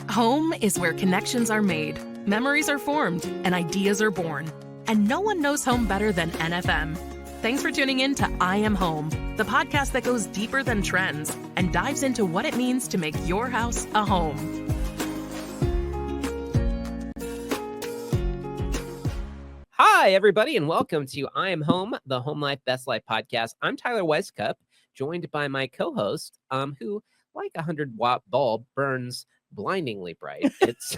Home is where connections are made, memories are formed, and ideas are born. And no one knows home better than NFM. Thanks for tuning in to I Am Home, the podcast that goes deeper than trends and dives into what it means to make your house a home. Hi, everybody, and welcome to I Am Home, the Home Life Best Life podcast. I'm Tyler Weiskup, joined by my co-host, who, like a 100-watt bulb, burns blindingly bright. It's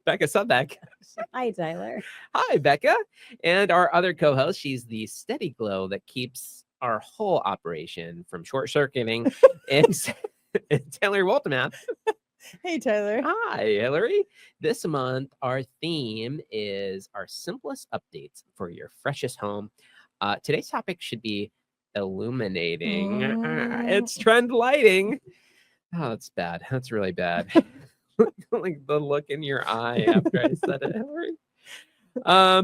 Becca Subbeck. Hi, Tyler. Hi, Becca. And our other co-host, she's the steady glow that keeps our whole operation from short-circuiting. It's Taylor Waltemath. Hey, Tyler. Hi, Hilary. This month, our theme is our simplest updates for your freshest home. Today's topic should be illuminating. It's trend lighting. Oh, that's bad. That's really bad. Like the look in your eye after I said it, Hilary.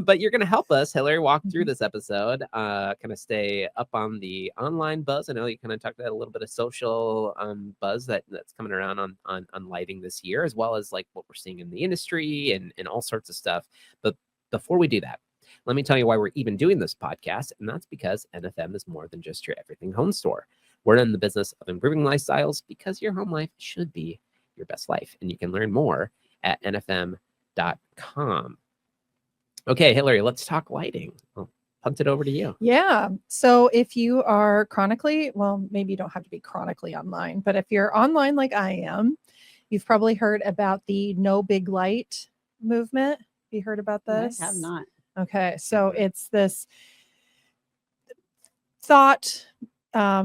But you're going to help us, Hilary, walk through this episode, kind of stay up on the online buzz. I know you kind of talked about a little bit of social buzz that's coming around on lighting this year, as well as like what we're seeing in the industry and all sorts of stuff. But before we do that, let me tell you why we're even doing this podcast. And that's because NFM is more than just your everything home store. We're in the business of improving lifestyles because your home life should be your best life. And you can learn more at nfm.com. Okay, Hilary, let's talk lighting. I'll punt it over to you. Yeah. So if you are chronically, well, maybe you don't have to be chronically online, but if you're online like I am, you've probably heard about the no big light movement. Have you heard about this? I have not. Okay. So it's this thought,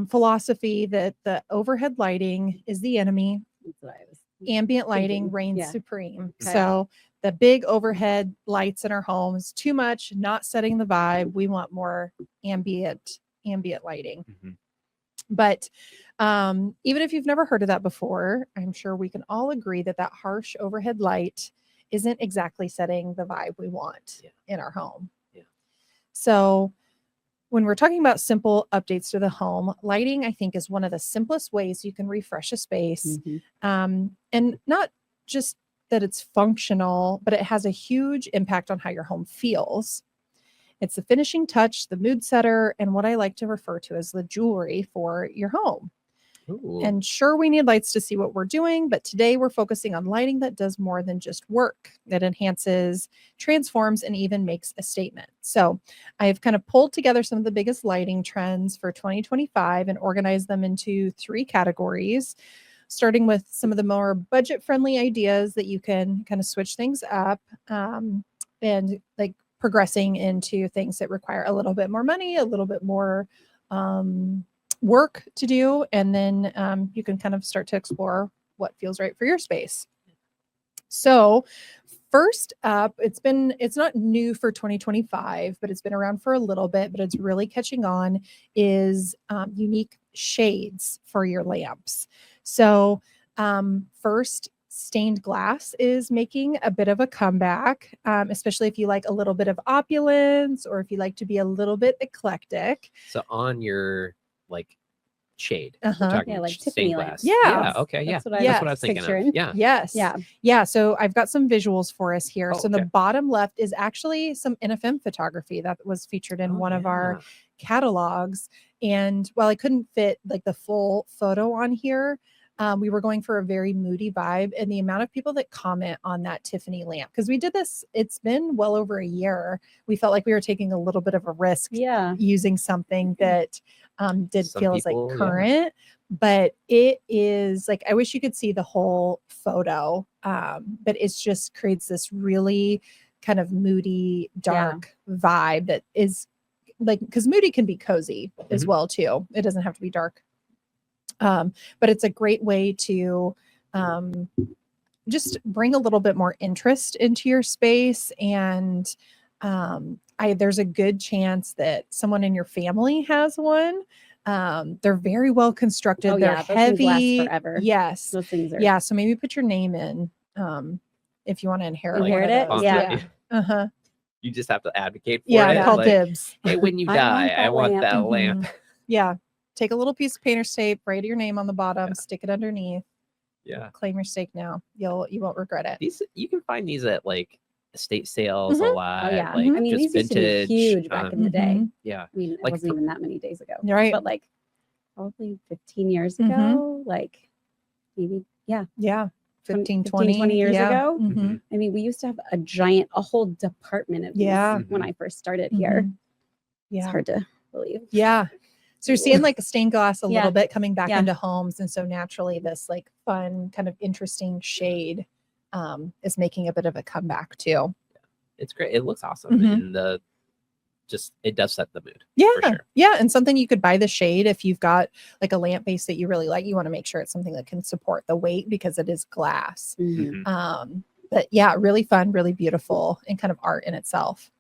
philosophy that the overhead lighting is the enemy. That's what I was Ambient lighting thinking. reigns Yeah. supreme. Okay. So the big overhead lights in our homes, too much, not setting the vibe. We want more ambient lighting. Mm-hmm. But even if you've never heard of that before, I'm sure we can all agree that that harsh overhead light isn't exactly setting the vibe we want in our home. Yeah. So when we're talking about simple updates to the home, lighting, I think, is one of the simplest ways you can refresh a space. Mm-hmm. And not just that it's functional, but it has a huge impact on how your home feels. It's the finishing touch, the mood setter, and what I like to refer to as the jewelry for your home. Ooh. And sure, we need lights to see what we're doing, but today we're focusing on lighting that does more than just work, that enhances, transforms, and even makes a statement. So I've kind of pulled together some of the biggest lighting trends for 2025 and organized them into 3 categories, starting with some of the more budget-friendly ideas that you can kind of switch things up, and like progressing into things that require a little bit more money, a little bit more work to do, and then you can kind of start to explore what feels right for your space. So first up, it's not new for 2025, but it's been around for a little bit, but it's really catching on, is unique shades for your lamps. So first, stained glass is making a bit of a comeback, especially if you like a little bit of opulence or if you like to be a little bit eclectic. So on your like shade, we're Uh-huh. talking Yeah, like stained Tiffany glass. lights. Yeah. Okay. Yeah. That's what That's what I was thinking picturing. of. Yeah. Yes. Yeah. Yeah. So I've got some visuals for us here. Oh, So okay. the bottom left is actually some NFM photography that was featured in one of our catalogs. And while I couldn't fit like the full photo on here, we were going for a very moody vibe, and the amount of people that comment on that Tiffany lamp, because we did this, it's been well over a year. We felt like we were taking a little bit of a risk using something that did Some feel people, like current, but it is like, I wish you could see the whole photo, but it's just creates this really kind of moody, dark vibe that is like, because moody can be cozy as well too. It doesn't have to be dark. But it's a great way to just bring a little bit more interest into your space. And there's a good chance that someone in your family has one. They're very well constructed. They're those things last heavy. forever. Yes. Those things are. Yeah. So maybe put your name in if you want to inherit Inherit one it? of those. Yeah. Uh-huh. You just have to advocate for Yeah. it. Call like, dibs. hey, when you I die, want that I want lamp. that Mhm. lamp. Yeah. Take a little piece of painter's tape, write your name on the bottom, Yeah. stick it underneath. Yeah. Claim your stake now. You won't regret it. These you can find these at like estate sales a Mhm. lot. Oh yeah. Like I mean, just these used to be vintage. huge back in the day. Mhm. Yeah. I mean, it Like wasn't even that many days ago. Right. But like probably 15 years Mhm. ago, like maybe, yeah, Yeah. 15, 20 20 years yeah. ago. Mhm. I mean, we used to have a whole department of these Yeah. when I first started here. Mhm. It's Yeah. hard to believe. Yeah. So you're seeing like a stained glass a Yeah. little bit coming back Yeah. into homes. And so naturally this like fun, kind of interesting shade is making a bit of a comeback too. it's great. It looks awesome. Mhm. And it does set the mood. Yeah. For sure. Yeah. And something you could buy the shade if you've got like a lamp base that you really like. You want to make sure it's something that can support the weight because it is glass. Mhm. But yeah, really fun, really beautiful, and kind of art in itself.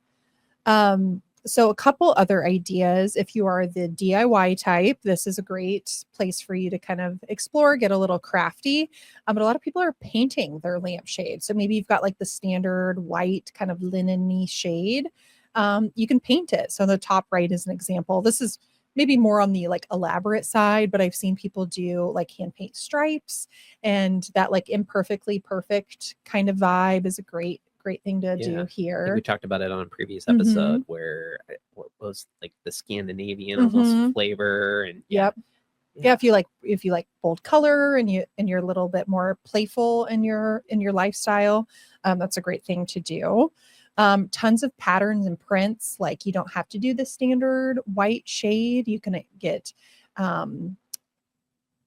So a couple other ideas. If you are the DIY type, this is a great place for you to kind of explore, get a little crafty. But a lot of people are painting their lampshade. So maybe you've got like the standard white kind of linen-y shade. You can paint it. So the top right is an example. This is maybe more on the like elaborate side, but I've seen people do like hand paint stripes, and that like imperfectly perfect kind of vibe is a great thing to Yeah. do I think here. we talked about it on a previous Mhm. episode where what was like the Scandinavian Mhm. almost flavor and Yep. Yeah, if you like bold color and you're a little bit more playful in your lifestyle, that's a great thing to do. Tons of patterns and prints. Like you don't have to do the standard white shade. You can get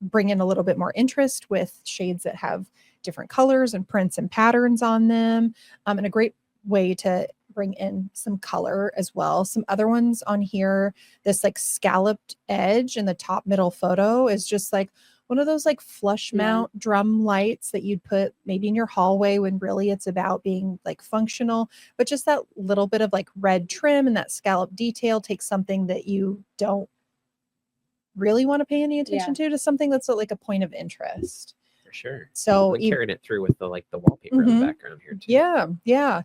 bring in a little bit more interest with shades that have different colors and prints and patterns on them. And a great way to bring in some color as well. Some other ones on here, this like scalloped edge in the top middle photo is just like one of those like flush mount drum lights that you'd put maybe in your hallway when really it's about being like functional, but just that little bit of like red trim and that scallop detail takes something that you don't really want to pay any attention to something that's like a point of interest. for sure. So We carried it through with the wallpaper in Mhm. the background here too. yeah.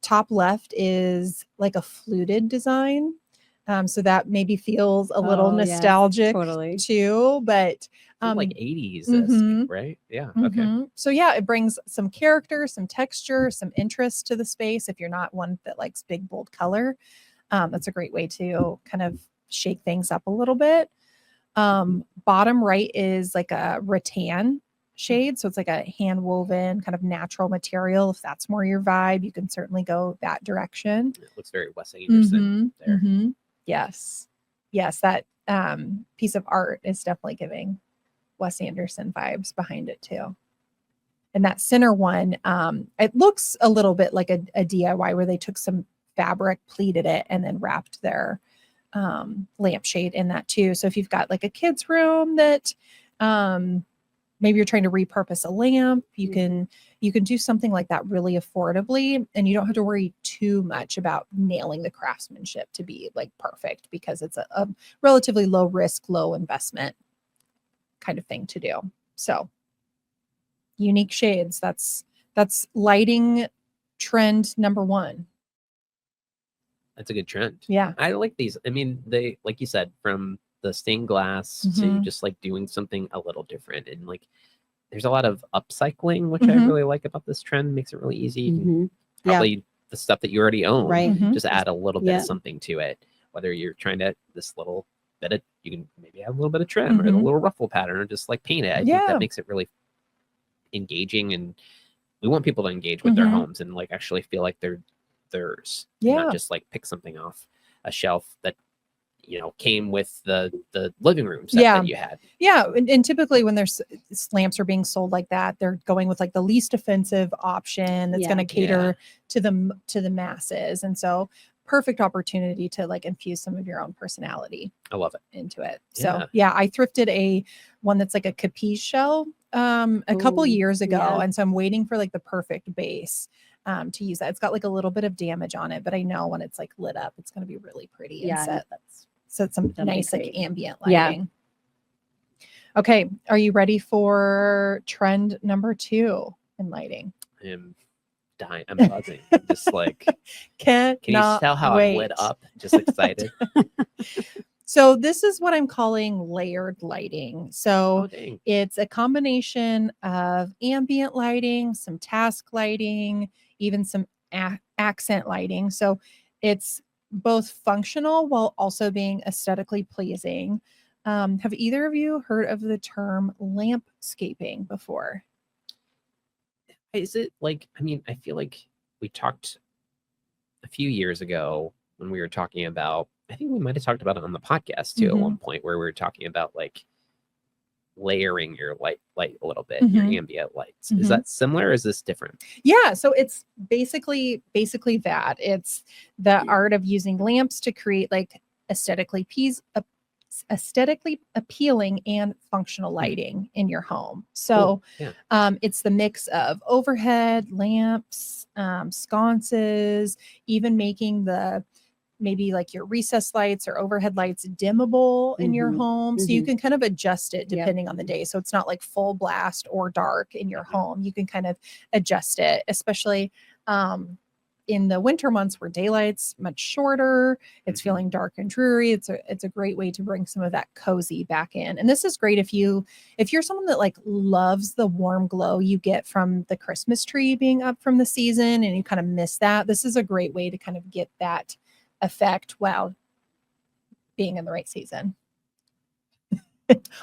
Top left is like a fluted design. So that maybe feels a little Oh, yes, nostalgic totally. too, but Like 80s, mhm. right? Yeah. Okay. Mhm. So yeah, it brings some character, some texture, some interest to the space. If you're not one that likes big, bold color, that's a great way to kind of shake things up a little bit. Bottom right is like a rattan shade. So it's like a hand woven kind of natural material. If that's more your vibe, you can certainly go that direction. It looks very Wes Anderson there. Yes. Yes. That piece of art is definitely giving Wes Anderson vibes behind it too. And that center one, it looks a little bit like a DIY where they took some fabric, pleated it, and then wrapped their lampshade in that too. So if you've got like a kid's room that maybe you're trying to repurpose a lamp, you can do something like that really affordably, and you don't have to worry too much about nailing the craftsmanship to be like perfect, because it's a relatively low risk, low investment kind of thing to do. So unique shades, that's lighting trend number one. That's a good trend. Yeah. I like these. I mean, they, like you said, from the stained glass to Mhm. just like doing something a little different. And like, there's a lot of upcycling, which I Mhm. really like about this trend. Makes it really easy. You can Mhm. probably the stuff that you already own, Right. Mhm. just add a little bit Yeah. of something to it. Whether you're trying to this little bit of, you can maybe add a little bit of trim or a Mhm. little ruffle pattern, or just like paint it. I think Yeah. that makes it really engaging, and we want people to engage with their Mhm. homes and like actually feel like they're theirs, Yeah. not just like pick something off a shelf that came with the living room set Yeah. that you had. Yeah, and typically when there's lamps are being sold like that, they're going with like the least offensive option that's Yeah. going to cater to the masses, and so perfect opportunity to like infuse some of your own personality I love it. into it. So Yeah. yeah, I thrifted a one that's like a capiche shell a couple Ooh, years ago, yeah. and so I'm waiting for like the perfect base to use that. It's got like a little bit of damage on it, but I know when it's like lit up, it's going to be really pretty and Yeah, set some that'll be nice like great. ambient Yeah. lighting. Okay, are you ready for trend number 2 in lighting? I am dying. I'm buzzing. I'm just like, Can can you tell how I'm lit up? Just excited. So this is what I'm calling layered lighting. So Oh, dang. it's a combination of ambient lighting, some task lighting, even some accent lighting. So it's both functional while also being aesthetically pleasing. Have either of you heard of the term lampscaping before? Is it like, I mean, I feel like we talked a few years ago when we were talking about, I think we might have talked about it on the podcast too at one point where we were talking about like layering your light a little bit, your ambient lights. Is that similar or is this different? Yeah, so it's basically that. It's the art of using lamps to create like aesthetically appealing and functional lighting in your home. So Yeah. it's the mix of overhead lamps, sconces, even making the maybe like your recessed lights or overhead lights dimmable in your home. So you can kind of adjust it depending on the day. So it's not like full blast or dark in your home. You can kind of adjust it, especially in the winter months where daylight's much shorter. It's feeling dark and dreary. It's a great way to bring some of that cozy back in. And this is great if you're someone that like loves the warm glow you get from the Christmas tree being up from the season and you kind of miss that. This is a great way to kind of get that effect while being in the right season.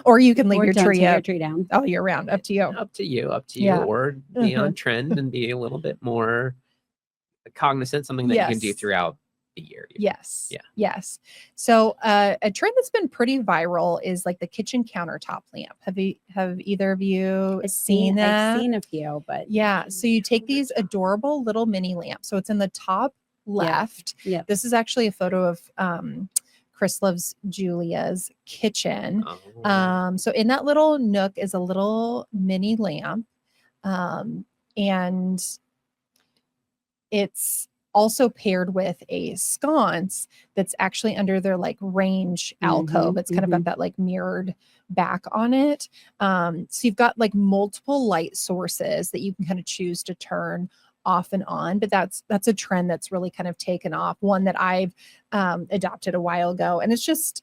Or you can leave Or your don't tree take your up tree down. all year round. Up to you. Up to you, Yeah. or be on trend and be a little bit more cognizant, something that you can do Yes. throughout the year. Yes. Yeah. Yes. So a trend that's been pretty viral is like the kitchen countertop lamp. Have either of you seen that? I've seen a few, but Yeah. So you take these adorable little mini lamps. So it's in the top left. Yep. This is actually a photo of Chris Loves Julia's kitchen. Oh. So in that little nook is a little mini lamp. And it's also paired with a sconce that's actually under their like range alcove. It's kind of got that like mirrored back on it. So you've got like multiple light sources that you can kind of choose to turn off and on, but that's a trend that's really kind of taken off. One that I've adopted a while ago, and it's just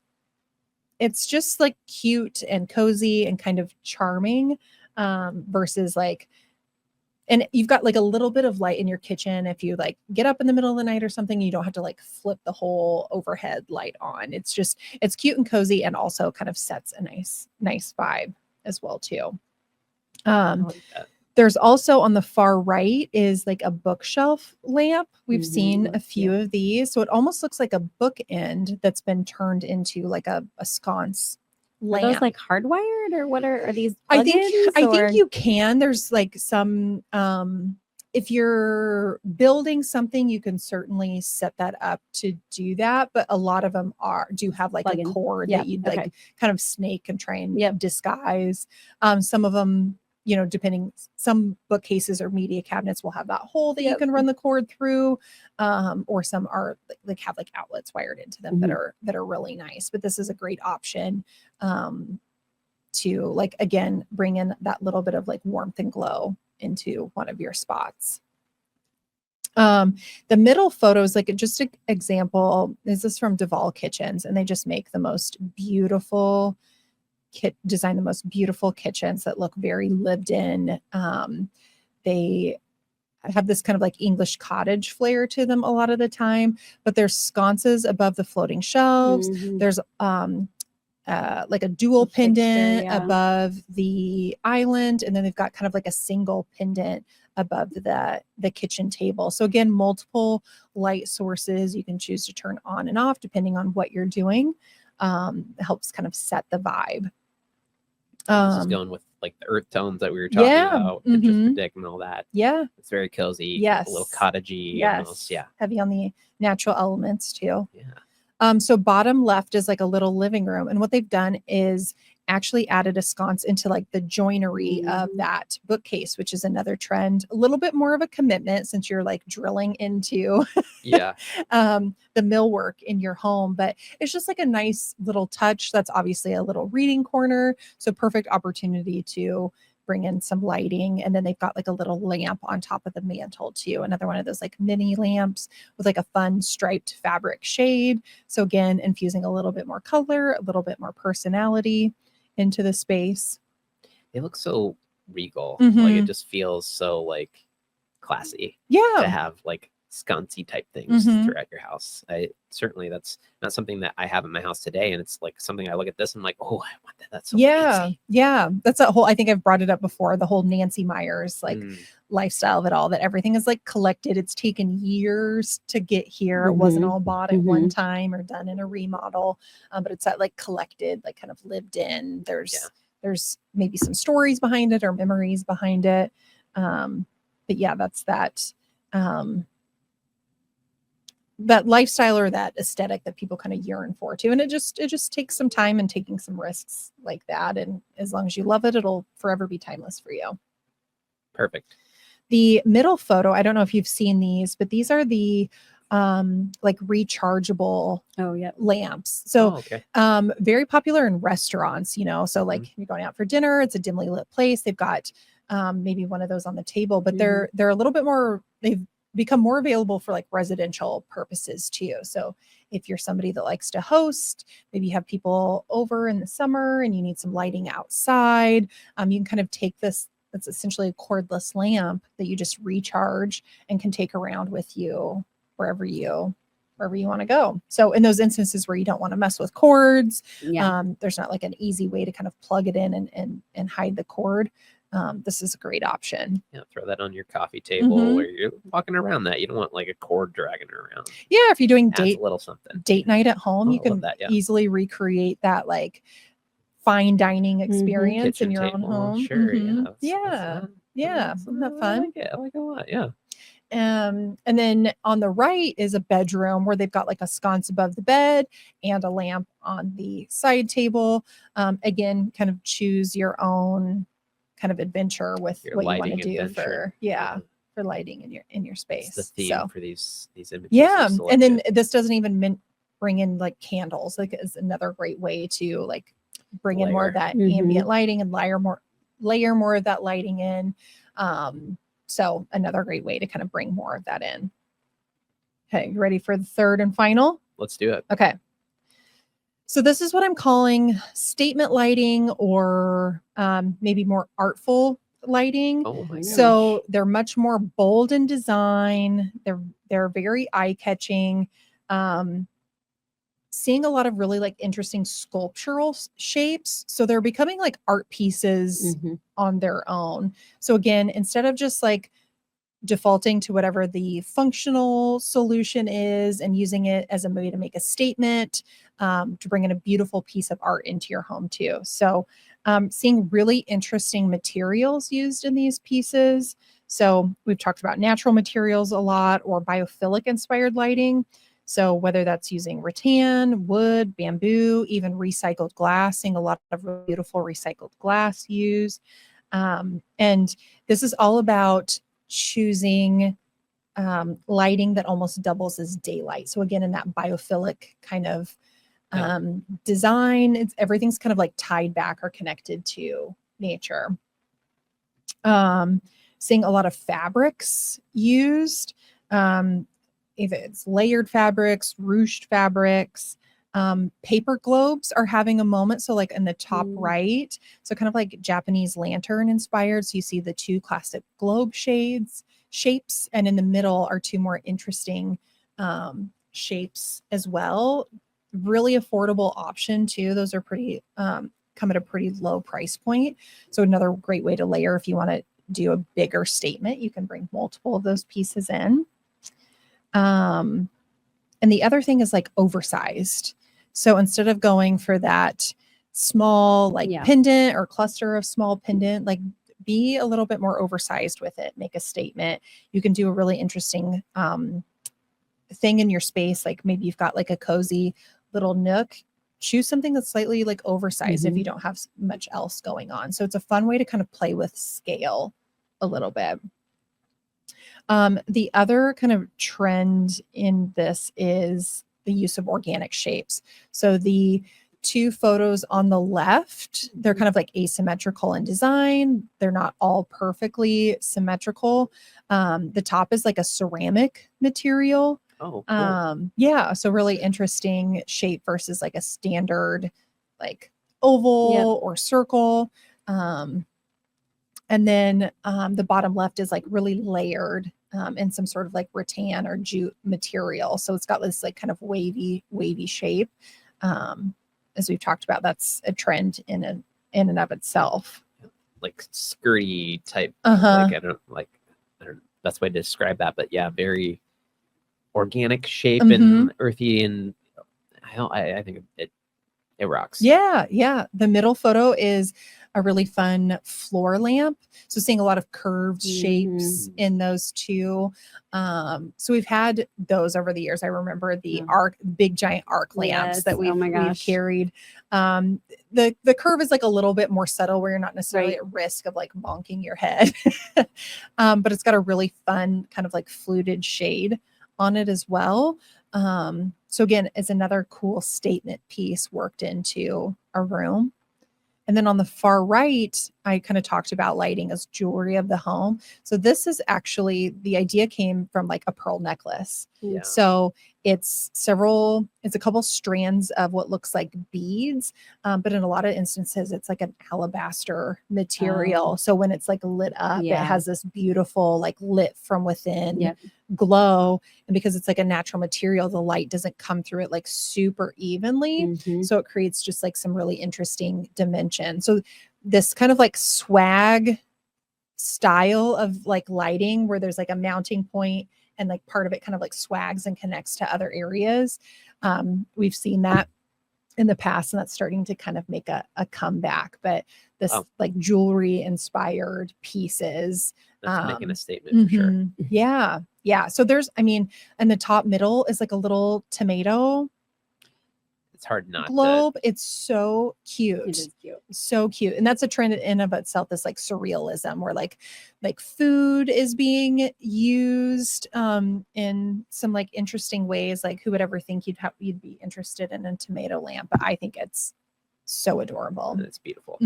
like cute and cozy and kind of charming versus like, and you've got like a little bit of light in your kitchen. If you like get up in the middle of the night or something, you don't have to like flip the whole overhead light on. It's cute and cozy and also kind of sets a nice vibe as well too. I like that. There's also on the far right is like a bookshelf lamp. We've seen a few of these. So it almost looks like a bookend that's been turned into like a sconce lamp. Are those like hardwired or what are these? I think plugins, or- you can. There's like some if you're building something, you can certainly set that up to do that. But a lot of them do have like Plug-in. a cord Yeah, that you'd okay. like kind of snake and try and disguise. Some of them, you know, depending, some bookcases or media cabinets will have that hole that you can run the cord through, or some are like have like outlets wired into them that are really nice. But this is a great option to like again bring in that little bit of like warmth and glow into one of your spots. The middle photo is like just an example. This is from Duval Kitchens, and they just make the most beautiful design the most beautiful kitchens that look very lived in. They have this kind of like English cottage flair to them a lot of the time, but there's sconces above the floating shelves. There's like a dual pendant above the island, and then they've got kind of like a single pendant above the kitchen table. So again, multiple light sources you can choose to turn on and off depending on what you're doing. Helps kind of set the vibe. This is going with like the earth tones that we were talking about, the just dick and all that. Yeah, it's very cozy. Yes, a little cottagey. Almost. Yeah, heavy on the natural elements too. Yeah. So bottom left is like a little living room, and what they've done is actually added a sconce into like the joinery of that bookcase, which is another trend. A little bit more of a commitment since you're like drilling into the millwork in your home, but it's just like a nice little touch. That's obviously a little reading corner, so perfect opportunity to bring in some lighting. And then they've got like a little lamp on top of the mantle too. Another one of those like mini lamps with like a fun striped fabric shade. So again, infusing a little bit more color, a little bit more personality into the space. They look so regal. Like Mhm. it just feels so like classy Yeah. to have like sconcy type things Mhm. throughout your house. Certainly that's not something that I have in my house today, and it's like something I look at this and I'm like, oh, I want that. That's so Yeah. fancy. Yeah. That's that whole, I think I've brought it up before, the whole Nancy Myers like Mm, lifestyle of it all, that everything is like collected. It's taken years to get here. It wasn't all bought at one time or done in a remodel, but it's that like collected, like kind of lived in. There's maybe some stories behind it or memories behind it. But yeah, that's that. That lifestyle or that aesthetic that people kind of yearn for too. And it just takes some time and taking some risks like that. And as long as you love it, it'll forever be timeless for you. perfect. The middle photo, I don't know if you've seen these, but these are the like rechargeable Oh, yeah. lamps. So okay. very popular in restaurants, you know. So like you're going out for dinner, it's a dimly lit place. They've got maybe one of those on the table, but they're a little bit more, they've become more available for like residential purposes too. So if you're somebody that likes to host, maybe you have people over in the summer and you need some lighting outside, you can kind of take this, that's essentially a cordless lamp that you just recharge and can take around with you wherever you want to go. So in those instances where you don't want to mess with cords, Yeah. there's not like an easy way to kind of plug it in and hide the cord. This is a great option. Yeah, throw that on your coffee table Mhm. where you're walking around that. You don't want like a cord dragging around. Yeah, if you're doing Adds a little something. date night at home, Oh, you I love can that, yeah. easily recreate that like fine dining experience in Kitchen your own table, home. sure, Mhm. yeah. Yeah. Isn't that I fun? like it. I like it a lot. Yeah. And then on the right is a bedroom where they've got like a sconce above the bed and a lamp on the side table. Again, kind of choose your own kind of adventure with Your what you want to lighting do adventure. for lighting in your It's space. the theme So for these images. yeah, you and then selected. this doesn't even bring in like candles. Like is another great way to like bring in more of Layer. that ambient lighting and layer more of that lighting in. So another great way to kind of bring more of that in. Okay, you ready for the third and final? Let's do it. Okay. So this is what I'm calling statement lighting, or maybe more artful lighting. Oh my gosh. So they're much more bold in design. They're very eye catching. Seeing a lot of really like interesting sculptural shapes. So they're becoming like art pieces on their own. So again, instead of just like defaulting to whatever the functional solution is and using it as a way to make a statement, to bring in a beautiful piece of art into your home too. So seeing really interesting materials used in these pieces. So we've talked about natural materials a lot, or biophilic inspired lighting. So whether that's using rattan, wood, bamboo, even recycled glass, seeing a lot of really beautiful recycled glass used. And this is all about choosing lighting that almost doubles as daylight. So again, in that biophilic kind of design, everything's kind of like tied back or connected to nature. Seeing a lot of fabrics used, if it's layered fabrics, ruched fabrics. Paper globes are having a moment. So like in the top right, so kind of like Japanese lantern inspired. So you see the two classic globe shapes, and in the middle are two more interesting shapes as well. Really affordable option too. Those are pretty come at a pretty low price point. So another great way to layer if you want to do a bigger statement, you can bring multiple of those pieces in. And the other thing is like oversized. So instead of going for that small like pendant or cluster of small pendant, like be a little bit more oversized with it, make a statement. You can do a really interesting thing in your space. Like maybe you've got like a cozy little nook. Choose something that's slightly like oversized if you don't have much else going on. So it's a fun way to kind of play with scale a little bit. The other kind of trend in this is the use of organic shapes. So the two photos on the left. They're kind of like asymmetrical in design. They're not all perfectly symmetrical. The top is like a ceramic material. Oh, cool. Yeah, so really interesting shape versus like a standard like oval or circle. And then the bottom left is like really layered in some sort of like rattan or jute material. So it's got this like kind of wavy shape. As we've talked about, that's a trend in and of itself. Like skirty type. Uh-huh. Like I don't that's the way to describe that, but yeah, very organic shape Mhm. and earthy, and I think it rocks. Yeah. The middle photo is a really fun floor lamp. So seeing a lot of curved shapes in those two. So we've had those over the years. I remember the big giant arc lamps that we've carried. The curve is like a little bit more subtle where you're not necessarily at risk of like bonking your head. But it's got a really fun kind of like fluted shade on it as well. So again, it's another cool statement piece worked into a room. And then on the far right, I kind of talked about lighting as jewelry of the home. So this is actually, the idea came from like a pearl necklace. Yeah. So it's a couple strands of what looks like beads, but in a lot of instances, it's like an alabaster material. So when it's like lit up, it has this beautiful, like lit from within glow. And because it's like a natural material, the light doesn't come through it like super evenly. So it creates just like some really interesting dimension. So this kind of like swag style of like lighting where there's like a mounting point and like part of it kind of like swags and connects to other areas. We've seen that in the past, and that's starting to kind of make a comeback. But this like jewelry inspired pieces. That's making a statement for sure. Yeah. So there's, and the top middle is like a little tomato. It's hard not globe. It's so cute. It is cute. So cute. And that's a trend in of itself, this like surrealism where like food is being used in some like interesting ways. Like who would ever think you'd be interested in a tomato lamp? But I think it's so adorable. And it's beautiful.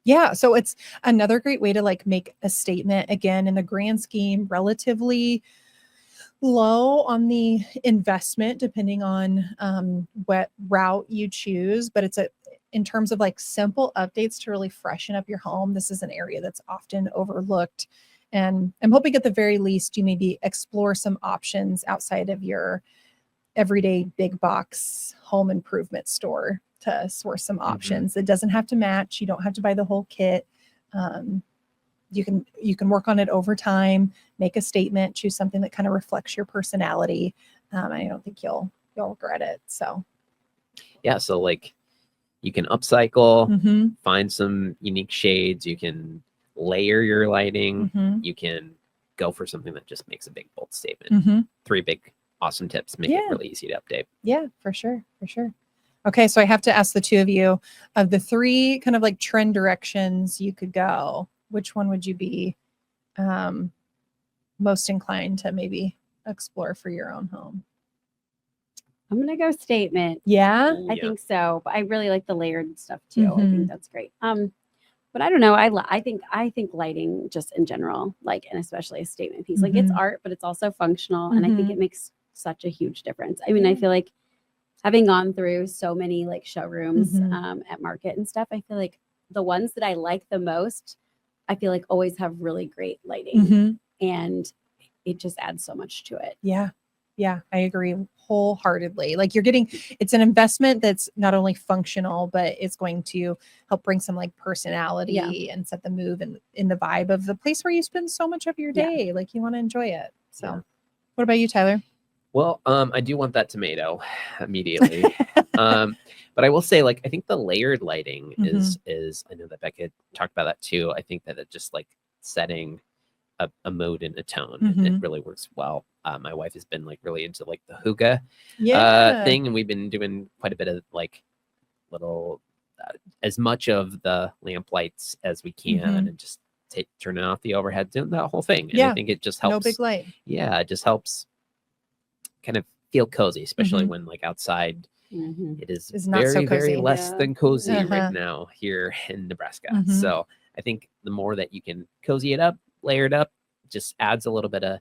Yeah. So it's another great way to like make a statement, again, in the grand scheme, relatively low on the investment depending on what route you choose, but it's in terms of like simple updates to really freshen up your home. This is an area that's often overlooked, and I'm hoping at the very least you maybe explore some options outside of your everyday big box home improvement store to source some options. It doesn't have to match. You don't have to buy the whole kit. You can work on it over time, make a statement, choose something that kind of reflects your personality. I don't think you'll regret it. So yeah, so like you can upcycle, find some unique shades, you can layer your lighting, you can go for something that just makes a big bold statement. 3 big awesome tips make it really easy to update. Yeah, for sure. Okay, so I have to ask the two of you, of the 3 kind of like trend directions you could go, which one would you be most inclined to maybe explore for your own home? I'm gonna go statement. Yeah, I think so. But I really like the layered stuff too. I think that's great. But I don't know. I think lighting just in general, like, and especially a statement piece, like it's art, but it's also functional, and I think it makes such a huge difference. I mean, I feel like having gone through so many like showrooms at market and stuff, I feel like the ones that I like the most, I feel like always have really great lighting, and it just adds so much to it. Yeah, I agree wholeheartedly. Like it's an investment that's not only functional, but it's going to help bring some like personality and set the mood and in the vibe of the place where you spend so much of your day. Like you want to enjoy it. So what about you, Tyler? Well, I do want that tomato immediately. But I will say, like, I think the layered lighting is I know that Becca talked about that too. I think that it just like setting a mood and a tone, and it really works well. My wife has been like really into like the hookah thing, and we've been doing quite a bit of like little as much of the lamp lights as we can, and just turning off the overhead, doing that whole thing. And I think it just helps. No big light. Yeah, it just helps kind of feel cozy, especially when like outside Mhm. it is Is not so very cozy. less Yeah. than cozy Uh-huh. right now here in Nebraska. Mhm. So I think the more that you can cozy it up, layer it up, just adds a little bit of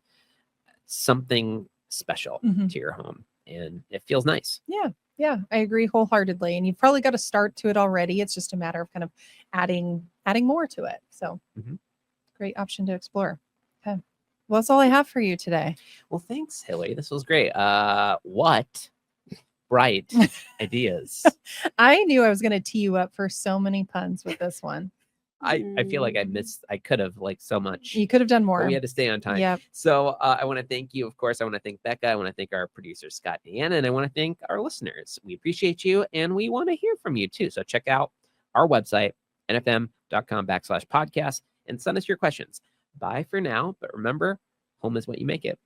something special Mhm. to your home, and it feels nice. Yeah, I agree wholeheartedly. And you've probably got a start to it already. It's just a matter of kind of adding more to it. So Mhm. great option to explore. Okay. Well, that's all I have for you today. Well, thanks, Hilly. This was great. What bright ideas. I knew I was going to tee you up for so many puns with this one. I feel like I could have like so much. You could have done But more. we had to stay on time. Yep. So I want to thank you. Of course, I want to thank Becca. I want to thank our producer, Scott and Deanna. And I want to thank our listeners. We appreciate you and we want to hear from you too. So check out our website, nfm.com/podcast, and send us your questions. Bye for now. But remember, home is what you make it.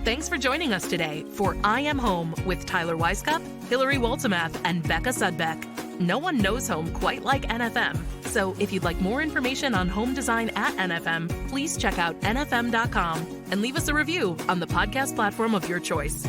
Thanks for joining us today for I Am Home with Tyler Weisskopf, Hilary Waltemath, and Becca Sudbeck. No one knows home quite like NFM. So if you'd like more information on home design at NFM, please check out nfm.com and leave us a review on the podcast platform of your choice.